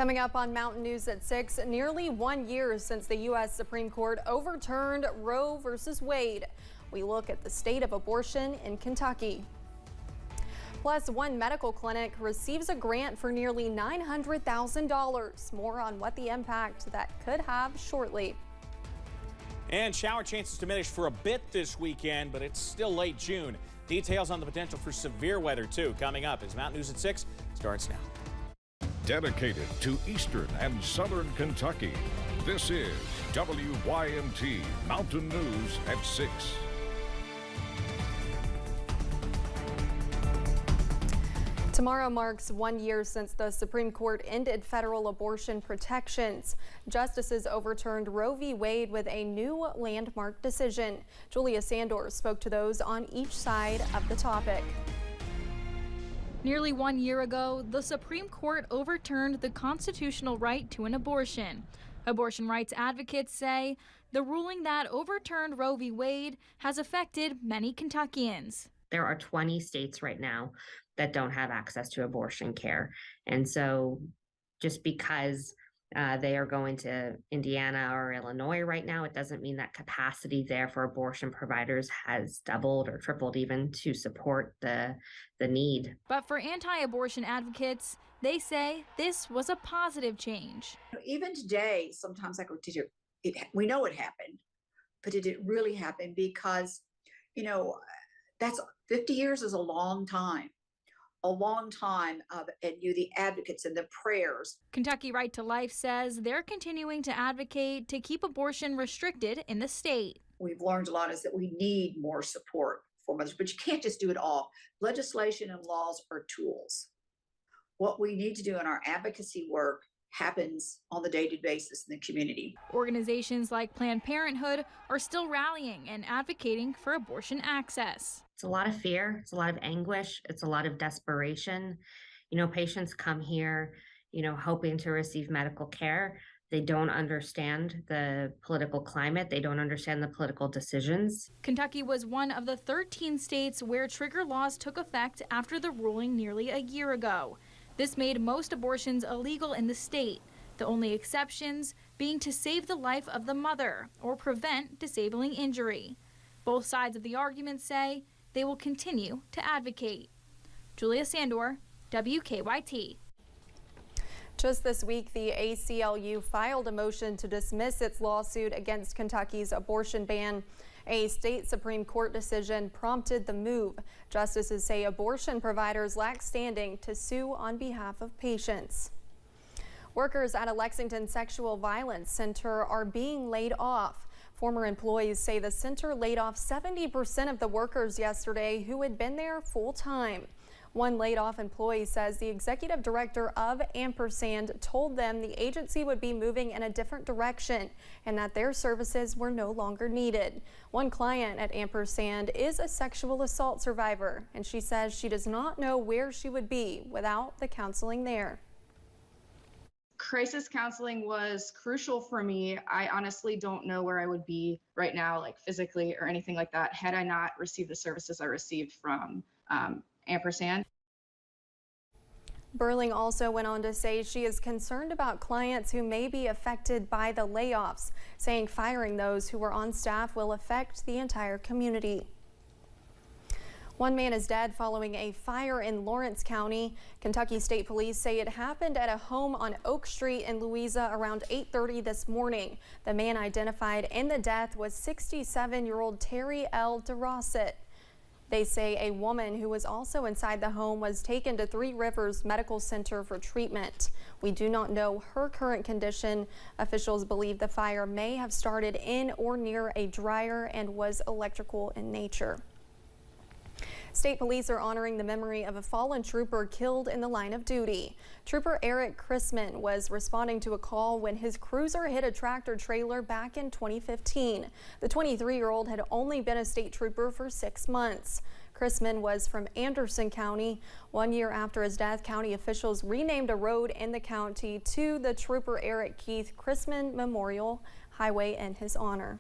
Coming up on Mountain News at 6, nearly 1 year since the U.S. Supreme Court overturned Roe versus Wade. We look at the state of abortion in Kentucky. Plus, one medical clinic receives a grant for nearly $900,000. More on what the impact that could have shortly. And shower chances diminish for a bit this weekend, but it's still late June. Details on the potential for severe weather, too, coming up as Mountain News at 6 starts now. Dedicated to Eastern and Southern Kentucky, this is WYMT Mountain News at 6. Tomorrow marks 1 year since the Supreme Court ended federal abortion protections. Justices overturned Roe v. Wade with a new landmark decision. Julia Sandor spoke to those on each side of the topic. Nearly 1 year ago, the Supreme Court overturned the constitutional right to an abortion. Abortion rights advocates say the ruling that overturned Roe v. Wade has affected many Kentuckians. There are 20 states right now that don't have access to abortion care. And so just because they are going to Indiana or Illinois right now, it doesn't mean that capacity there for abortion providers has doubled or tripled even to support the need. But for anti-abortion advocates, they say this was a positive change. Even today, sometimes I go, we know it happened, but did it really happen? Because, that's 50 years is a long time. And the advocates and the prayers. Kentucky Right to Life says they're continuing to advocate to keep abortion restricted in the state. We've learned a lot is that we need more support for mothers, but you can't just do it all. Legislation and laws are tools. What we need to do in our advocacy work happens on the day-to-day basis in the community. Organizations like Planned Parenthood are still rallying and advocating for abortion access. It's a lot of fear, it's a lot of anguish, it's a lot of desperation. Patients come here, hoping to receive medical care. They don't understand the political climate. They don't understand the political decisions. Kentucky was one of the 13 states where trigger laws took effect after the ruling nearly a year ago. This made most abortions illegal in the state, the only exceptions being to save the life of the mother or prevent disabling injury. Both sides of the argument say they will continue to advocate. Julia Sandor, WKYT. Just this week, the ACLU filed a motion to dismiss its lawsuit against Kentucky's abortion ban. A state Supreme Court decision prompted the move. Justices say abortion providers lack standing to sue on behalf of patients. Workers at a Lexington sexual violence center are being laid off. Former employees say the center laid off 70% of the workers yesterday who had been there full time. One laid-off employee says the executive director of Ampersand told them the agency would be moving in a different direction and that their services were no longer needed. One client at Ampersand is a sexual assault survivor, and she says she does not know where she would be without the counseling there. Crisis counseling was crucial for me. I honestly don't know where I would be right now, like physically or anything like that, had I not received the services I received from Ampersand. Burling also went on to say she is concerned about clients who may be affected by the layoffs, saying firing those who were on staff will affect the entire community. One man is dead following a fire in Lawrence County. Kentucky State Police say it happened at a home on Oak Street in Louisa around 8:30 this morning. The man identified in the death was 67-year-old Terry L. DeRosset. They say a woman who was also inside the home was taken to Three Rivers Medical Center for treatment. We do not know her current condition. Officials believe the fire may have started in or near a dryer and was electrical in nature. State police are honoring the memory of a fallen trooper killed in the line of duty. Trooper Eric Chrisman was responding to a call when his cruiser hit a tractor trailer back in 2015. The 23-year-old had only been a state trooper for 6 months. Chrisman was from Anderson County. 1 year after his death, county officials renamed a road in the county to the Trooper Eric Keith Chrisman Memorial Highway in his honor.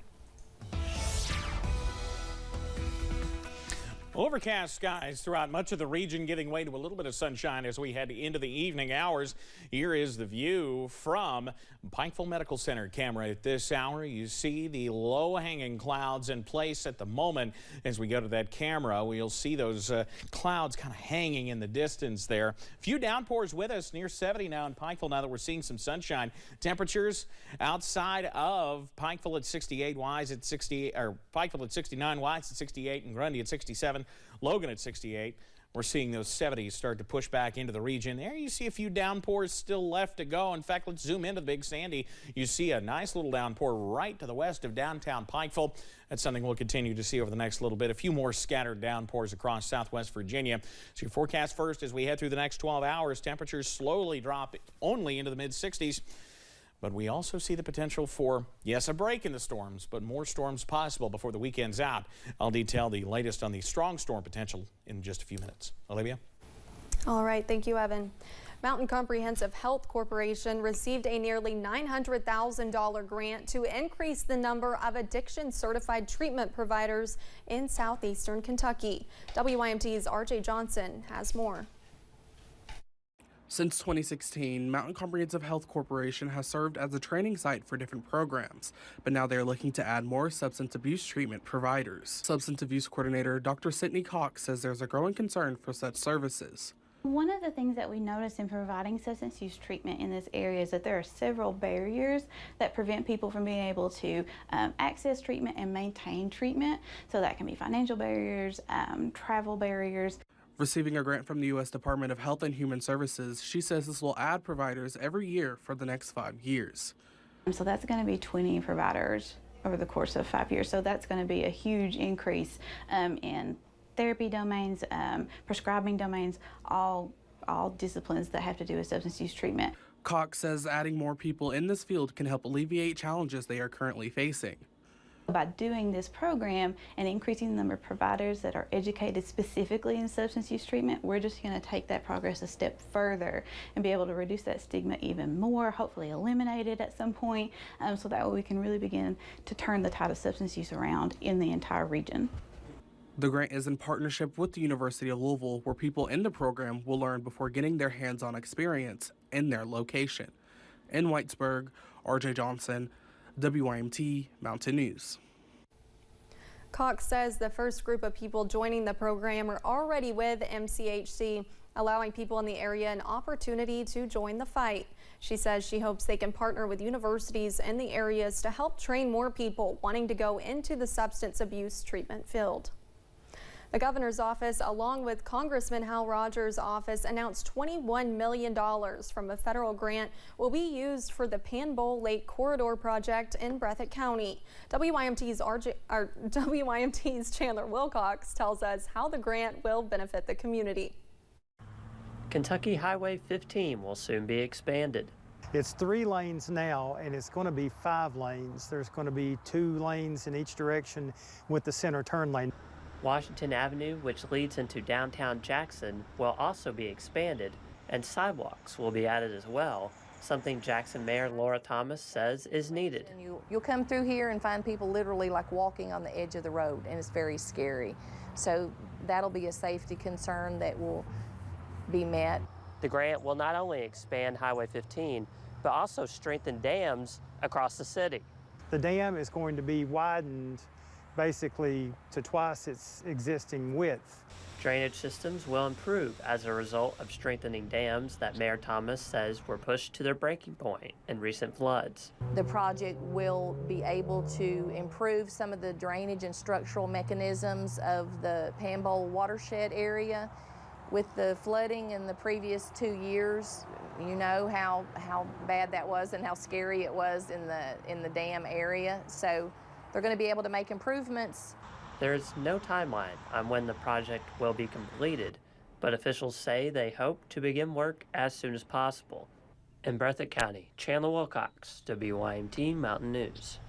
Overcast skies throughout much of the region, giving way to a little bit of sunshine as we head into the evening hours. Here is the view from Pikeville Medical Center camera. At this hour, you see the low-hanging clouds in place at the moment. As we go to that camera, we'll see those clouds kind of hanging in the distance there. A few downpours with us, near 70 now in Pikeville, now that we're seeing some sunshine. Temperatures outside of Pikeville at 68, Wise at 68, or Pikeville at 69, Wise at 68, and Grundy at 67. Logan at 68. We're seeing those 70s start to push back into the region. There you see a few downpours still left to go. In fact, let's zoom into the Big Sandy. You see a nice little downpour right to the west of downtown Pikeville. That's something we'll continue to see over the next little bit. A few more scattered downpours across southwest Virginia. So your forecast first as we head through the next 12 hours. Temperatures slowly drop only into the mid-60s. But we also see the potential for, yes, a break in the storms, but more storms possible before the weekend's out. I'll detail the latest on the strong storm potential in just a few minutes. Olivia? All right, thank you, Evan. Mountain Comprehensive Health Corporation received a nearly $900,000 grant to increase the number of addiction-certified treatment providers in southeastern Kentucky. WYMT's RJ Johnson has more. Since 2016, Mountain Comprehensive Health Corporation has served as a training site for different programs, but now they're looking to add more substance abuse treatment providers. Substance abuse coordinator Dr. Sydney Cox says there's a growing concern for such services. One of the things that we notice in providing substance use treatment in this area is that there are several barriers that prevent people from being able to access treatment and maintain treatment. So that can be financial barriers, travel barriers. Receiving a grant from the U.S. Department of Health and Human Services, she says this will add providers every year for the next 5 years. So that's going to be 20 providers over the course of 5 years. So that's going to be a huge increase in therapy domains, prescribing domains, all disciplines that have to do with substance use treatment. Cox says adding more people in this field can help alleviate challenges they are currently facing. By doing this program and increasing the number of providers that are educated specifically in substance use treatment, we're just going to take that progress a step further and be able to reduce that stigma even more, hopefully eliminate it at some point, so that way we can really begin to turn the tide of substance use around in the entire region. The grant is in partnership with the University of Louisville, where people in the program will learn before getting their hands-on experience in their location. In Whitesburg, RJ Johnson, WYMT Mountain News. Cox says the first group of people joining the program are already with MCHC, allowing people in the area an opportunity to join the fight. She says she hopes they can partner with universities in the areas to help train more people wanting to go into the substance abuse treatment field. The governor's office, along with Congressman Hal Rogers' office, announced $21 million from a federal grant will be used for the Panbowl Lake Corridor project in Breathitt County. WYMT's Chandler Wilcox tells us how the grant will benefit the community. Kentucky Highway 15 will soon be expanded. It's 3 lanes now, and it's going to be 5 lanes. There's going to be 2 lanes in each direction with the center turn lane. Washington Avenue, which leads into downtown Jackson, will also be expanded, and sidewalks will be added as well, something Jackson Mayor Laura Thomas says is needed. And you'll come through here and find people literally like walking on the edge of the road, and it's very scary. So that'll be a safety concern that will be met. The grant will not only expand Highway 15, but also strengthen dams across the city. The dam is going to be widened basically to twice its existing width. Drainage systems will improve as a result of strengthening dams that Mayor Thomas says were pushed to their breaking point in recent floods. The project will be able to improve some of the drainage and structural mechanisms of the Panbowl watershed area. With the flooding in the previous 2 years, you know how bad that was and how scary it was in the dam area. So they're going to be able to make improvements. There is no timeline on when the project will be completed, but officials say they hope to begin work as soon as possible. In Breathitt County, Chandler Wilcox, WYMT Mountain News.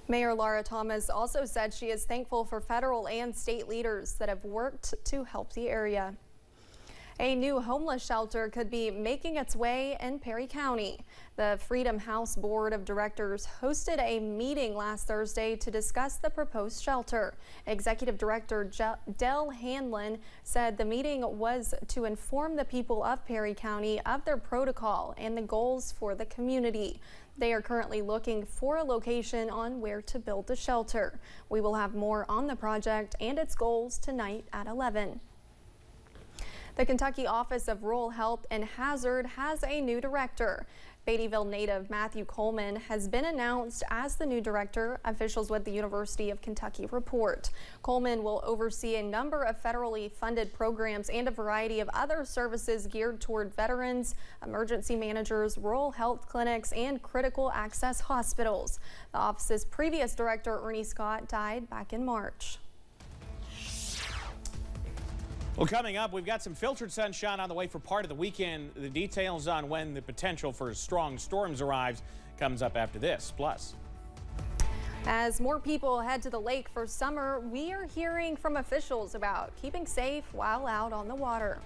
Mayor Laura Thomas also said she is thankful for federal and state leaders that have worked to help the area. A new homeless shelter could be making its way in Perry County. The Freedom House Board of Directors hosted a meeting last Thursday to discuss the proposed shelter. Executive Director Del Hanlon said the meeting was to inform the people of Perry County of their protocol and the goals for the community. They are currently looking for a location on where to build the shelter. We will have more on the project and its goals tonight at 11. The Kentucky Office of Rural Health and Hazard has a new director. Beattyville native Matthew Coleman has been announced as the new director, officials with the University of Kentucky report. Coleman will oversee a number of federally funded programs and a variety of other services geared toward veterans, emergency managers, rural health clinics, and critical access hospitals. The office's previous director, Ernie Scott, died back in March. Well, coming up, we've got some filtered sunshine on the way for part of the weekend. The details on when the potential for strong storms arrives comes up after this. Plus, as more people head to the lake for summer, we are hearing from officials about keeping safe while out on the water.